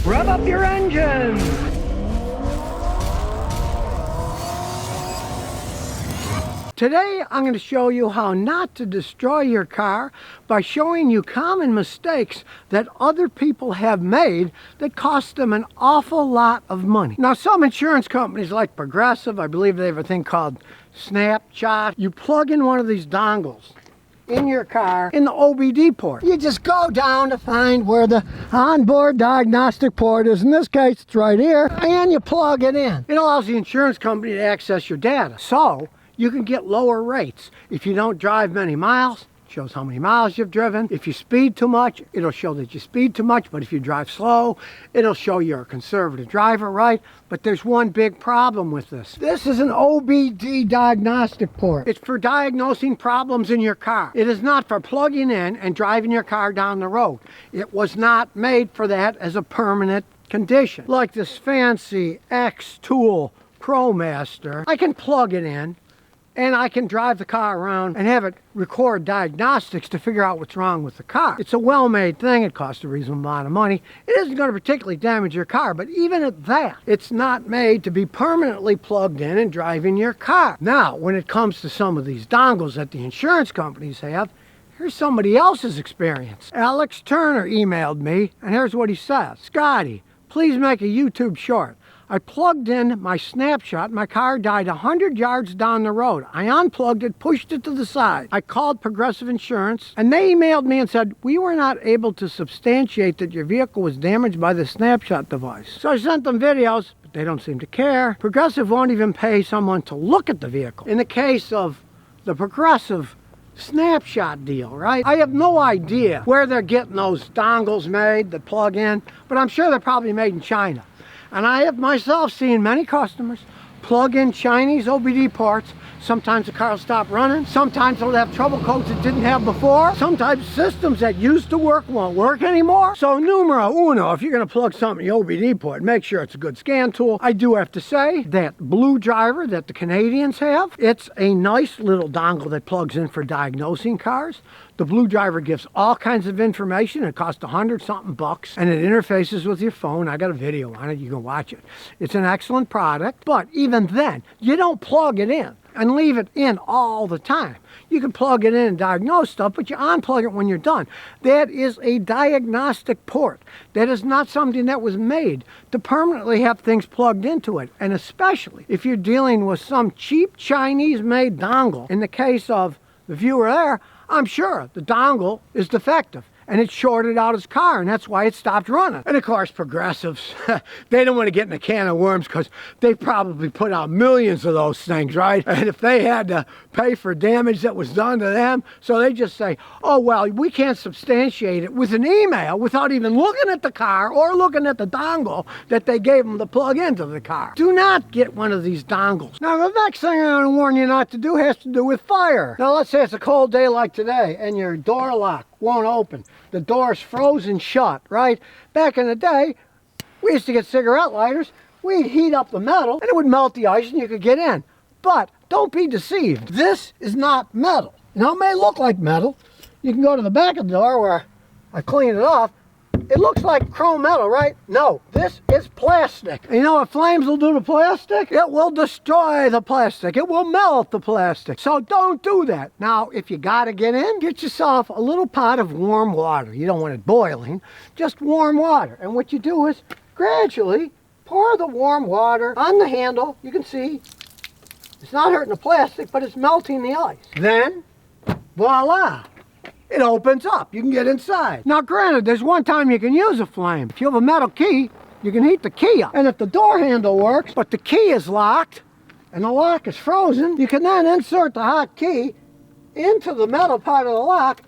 Rev up your engines! Today I'm going to show you how not to destroy your car by showing you common mistakes that other people have made that cost them an awful lot of money. Now some insurance companies like Progressive, I believe they have a thing called Snapshot. You plug in one of these dongles in your car in the OBD port. You just go down to find where the onboard diagnostic port is. In this case it's right here, and you plug it in. It allows the insurance company to access your data. So you can get lower rates. If you don't drive many miles, it shows how many miles you've driven. If you speed too much, it'll show that you speed too much, but if you drive slow, it'll show you're a conservative driver, right? But there's one big problem with this. This is an OBD diagnostic port. It's for diagnosing problems in your car. It is not for plugging in and driving your car down the road. It was not made for that as a permanent condition. Like this fancy X-Tool ProMaster, I can plug it in, and I can drive the car around and have it record diagnostics to figure out what's wrong with the car. It's a well-made thing. It costs a reasonable amount of money. It isn't going to particularly damage your car, but even at that, it's not made to be permanently plugged in and driving your car. Now, when it comes to some of these dongles that the insurance companies have, here's somebody else's experience. Alex Turner emailed me, and here's what he says. Scotty, please make a YouTube short. I plugged in my Snapshot. My car died 100 yards down the road. I unplugged it, pushed it to the side. I called Progressive Insurance, and they emailed me and said, we were not able to substantiate that your vehicle was damaged by the Snapshot device. So I sent them videos, but they don't seem to care. Progressive won't even pay someone to look at the vehicle. In the case of the Progressive Snapshot deal, right? I have no idea where they're getting those dongles made that plug in, but I'm sure they're probably made in China. And I have myself seen many customers plug in Chinese OBD ports. Sometimes the car will stop running. Sometimes it'll have trouble codes it didn't have before. Sometimes systems that used to work won't work anymore. So numero uno, if you're going to plug something in the OBD port, make sure it's a good scan tool. I do have to say that blue driver that the Canadians have, it's a nice little dongle that plugs in for diagnosing cars. The blue driver gives all kinds of information. It costs $100-something bucks, and it interfaces with your phone. I got a video on it. You can watch it. It's an excellent product, but even then, you don't plug it in and leave it in all the time. You can plug it in and diagnose stuff, but you unplug it when you're done. That is a diagnostic port. That is not something that was made to permanently have things plugged into it. And especially if you're dealing with some cheap Chinese-made dongle. In the case of the viewer there, I'm sure the dongle is defective and it shorted out his car, and that's why it stopped running. And of course, Progressives, they don't want to get in a can of worms because they probably put out millions of those things, right? And if they had to pay for damage that was done to them, so they just say, oh, well, we can't substantiate it with an email without even looking at the car or looking at the dongle that they gave them to plug into the car. Do not get one of these dongles. Now, the next thing I'm going to warn you not to do has to do with fire. Now, let's say it's a cold day like today and your door lock won't open. The door's frozen shut, right? Back in the day, we used to get cigarette lighters. We'd heat up the metal and it would melt the ice and you could get in. But don't be deceived. This is not metal. Now, it may look like metal. You can go to the back of the door where I cleaned it off. It looks like chrome metal, right? No, this is plastic. And you know what flames will do to plastic? It will destroy the plastic. It will melt the plastic. So don't do that. Now, if you gotta get in, get yourself a little pot of warm water. You don't want it boiling, just warm water. And what you do is gradually pour the warm water on the handle. You can see it's not hurting the plastic, but it's melting the ice. Then, voila. It opens up. You can get inside. Now, granted, there's one time you can use a flame. If you have a metal key, you can heat the key up. And if the door handle works, but the key is locked, and the lock is frozen, you can then insert the hot key into the metal part of the lock,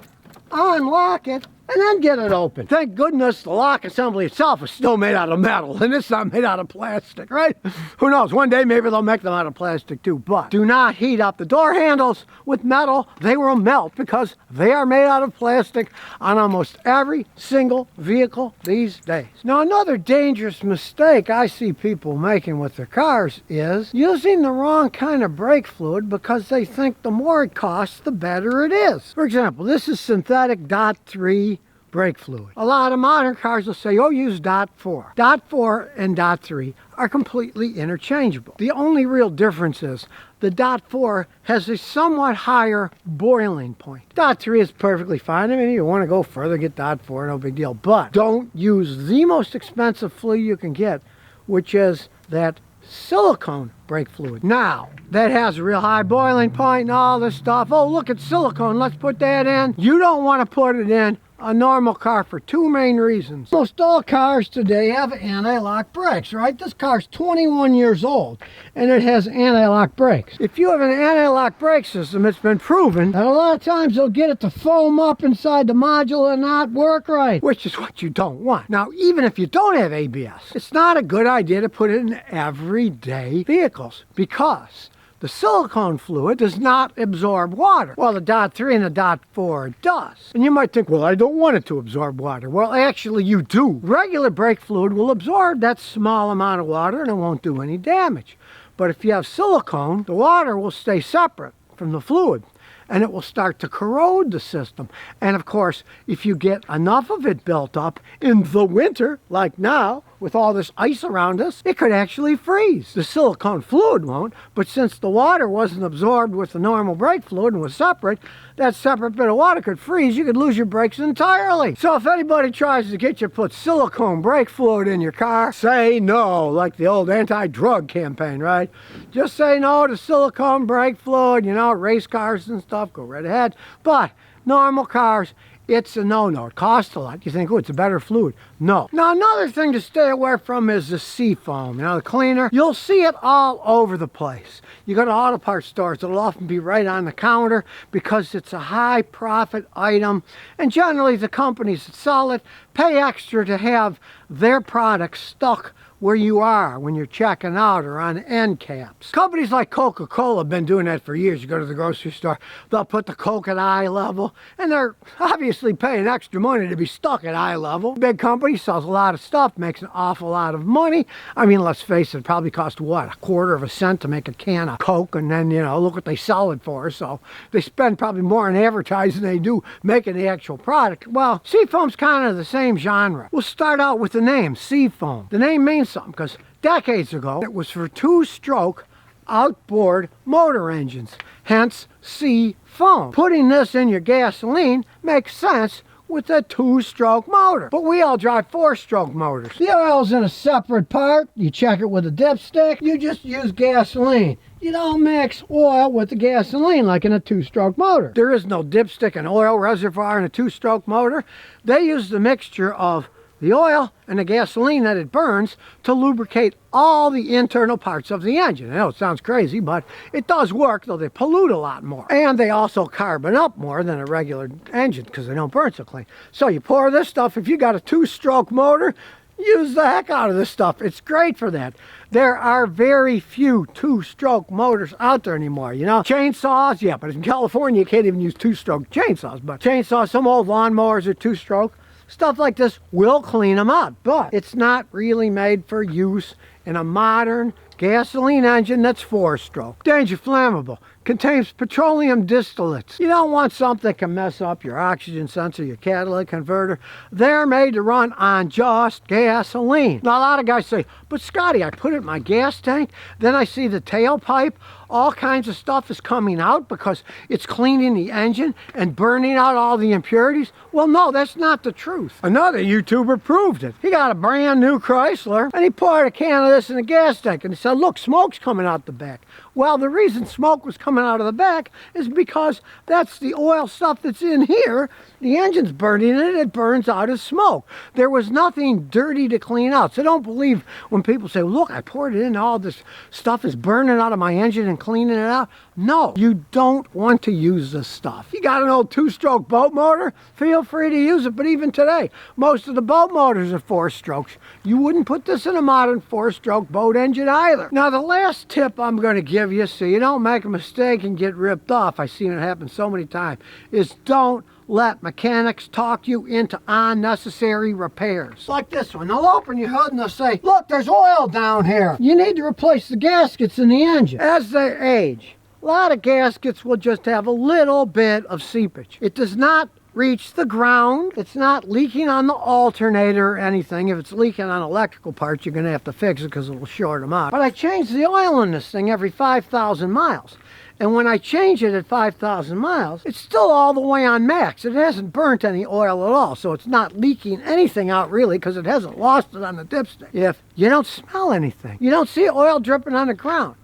unlock it, and then get it open. Thank goodness the lock assembly itself is still made out of metal, and it's not made out of plastic, right? Who knows? One day maybe they'll make them out of plastic too, but do not heat up the door handles with metal. They will melt because they are made out of plastic on almost every single vehicle these days. Now, another dangerous mistake I see people making with their cars is using the wrong kind of brake fluid because they think the more it costs, the better it is. For example, this is synthetic .3 brake fluid. A lot of modern cars will say, oh, use dot 4. Dot 4 and dot 3 are completely interchangeable. The only real difference is the dot 4 has a somewhat higher boiling point. Dot 3 is perfectly fine. I mean, if you want to go further, get dot 4, no big deal. But don't use the most expensive fluid you can get, which is that silicone brake fluid. Now, that has a real high boiling point and all this stuff. Oh, look at silicone, let's put that in. You don't want to put it in a normal car for two main reasons. Most all cars today have anti-lock brakes, right? This car's 21 years old and it has anti-lock brakes. If you have an anti-lock brake system, it's been proven that a lot of times they'll get it to foam up inside the module and not work right, which is what you don't want. Now, even if you don't have ABS, it's not a good idea to put it in everyday vehicles because the silicone fluid does not absorb water. Well, the dot 3 and the dot 4 does. And you might think, well, I don't want it to absorb water. Well, actually you do. Regular brake fluid will absorb that small amount of water and it won't do any damage. But if you have silicone, the water will stay separate from the fluid and it will start to corrode the system. And of course, if you get enough of it built up in the winter, like now, with all this ice around us, it could actually freeze. The silicone fluid won't, but since the water wasn't absorbed with the normal brake fluid and was separate, that separate bit of water could freeze. You could lose your brakes entirely. So if anybody tries to get you to put silicone brake fluid in your car, say no, like the old anti-drug campaign, right? Just say no to silicone brake fluid. You know, race cars and stuff, go right ahead. But normal cars, it's a no-no. It costs a lot. You think, oh, it's a better fluid. No. Now, another thing to stay away from is the sea foam. You know, the cleaner. You'll see it all over the place. You go to auto parts stores, it'll often be right on the counter because it's a high-profit item. And generally, the companies that sell it pay extra to have their products stuck where you are when you're checking out or on end caps. Companies like Coca-Cola have been doing that for years. You go to the grocery store, they'll put the Coke at eye level, and they're obviously paying extra money to be stuck at eye level. Big company sells a lot of stuff, makes an awful lot of money. I mean, let's face it, it probably costs what, a quarter of a cent to make a can of Coke, and then, you know, look what they sell it for. So they spend probably more on advertising than they do making the actual product. Well, seafoam's kind of the same genre. We'll start out with the name, seafoam. The name means something because decades ago it was for two-stroke outboard motor engines, hence sea foam. Putting this in your gasoline makes sense with a two-stroke motor, but we all drive four-stroke motors. The oil's in a separate part. You check it with a dipstick. You just use gasoline. You don't mix oil with the gasoline like in a two-stroke motor. There is no dipstick and oil reservoir in a two-stroke motor. They use the mixture of the oil and the gasoline that it burns to lubricate all the internal parts of the engine. I know it sounds crazy, but it does work, though they pollute a lot more. And they also carbon up more than a regular engine because they don't burn so clean. So you pour this stuff, if you got a two-stroke motor, use the heck out of this stuff. It's great for that. There are very few two-stroke motors out there anymore, you know. Chainsaws, yeah, but in California you can't even use two-stroke chainsaws. But chainsaws, some old lawnmowers are two-stroke. Stuff like this will clean them up, but it's not really made for use in a modern gasoline engine that's four-stroke. Danger flammable. Contains petroleum distillates. You don't want something that can mess up your oxygen sensor, your catalytic converter. They're made to run on just gasoline. Now, a lot of guys say, but Scotty, I put it in my gas tank, then I see the tailpipe, all kinds of stuff is coming out because it's cleaning the engine and burning out all the impurities. Well, no, that's not the truth. Another YouTuber proved it. He got a brand new Chrysler and he poured a can of this in the gas tank and he said, look, smoke's coming out the back. Well, the reason smoke was coming out of the back is because that's the oil stuff that's in here. The engine's burning it, it burns out as smoke. There was nothing dirty to clean out. So don't believe when people say, look, I poured it in, all this stuff is burning out of my engine and cleaning it out. No, you don't want to use this stuff. You got an old two-stroke boat motor, feel free to use it. But even today, most of the boat motors are four strokes. You wouldn't put this in a modern four-stroke boat engine either. Now, the last tip I'm going to give you so you don't make a mistake and get ripped off, I've seen it happen so many times, is don't let mechanics talk you into unnecessary repairs. Like this one. They'll open your hood and they'll say, look, there's oil down here. You need to replace the gaskets in the engine. As they age, a lot of gaskets will just have a little bit of seepage. It does not reach the ground. It's not leaking on the alternator or anything. If it's leaking on electrical parts, you're going to have to fix it because it'll short them out. But I change the oil in this thing every 5,000 miles. And when I change it at 5,000 miles, it's still all the way on max. It hasn't burnt any oil at all, so it's not leaking anything out really because it hasn't lost it on the dipstick. If you don't smell anything, you don't see oil dripping on the ground.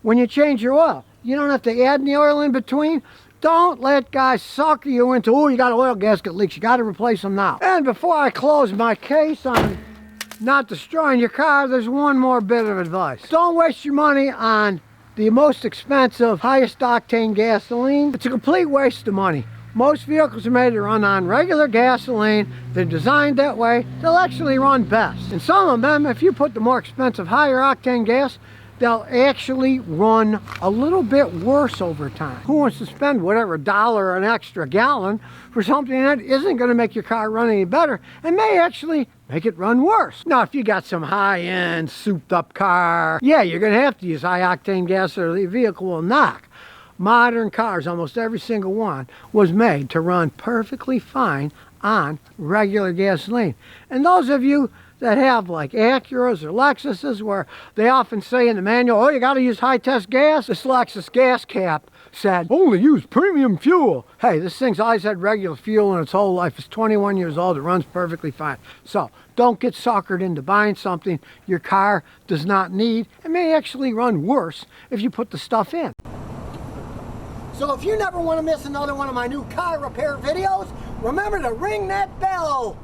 When you change your oil, you don't have to add any oil in between. Don't let guys sucker you into, oh, you got oil gasket leaks, you got to replace them now. And before I close my case on not destroying your car, there's one more bit of advice. Don't waste your money on the most expensive, highest octane gasoline. It's a complete waste of money. Most vehicles are made to run on regular gasoline. They're designed that way. They'll actually run best. And some of them, if you put the more expensive, higher octane gas, they'll actually run a little bit worse over time. Who wants to spend whatever $1 an extra gallon for something that isn't going to make your car run any better and may actually make it run worse? Now, if you got some high-end, souped-up car, yeah, you're going to have to use high-octane gas or the vehicle will knock. Modern cars, almost every single one, was made to run perfectly fine on regular gasoline. And those of you that have like Acuras or Lexuses where they often say in the manual, oh, you got to use high-test gas. This Lexus gas cap said, only use premium fuel. Hey, this thing's always had regular fuel in its whole life. It's 21 years old. It runs perfectly fine. So don't get suckered into buying something your car does not need. It may actually run worse if you put the stuff in. So if you never want to miss another one of my new car repair videos, remember to ring that bell.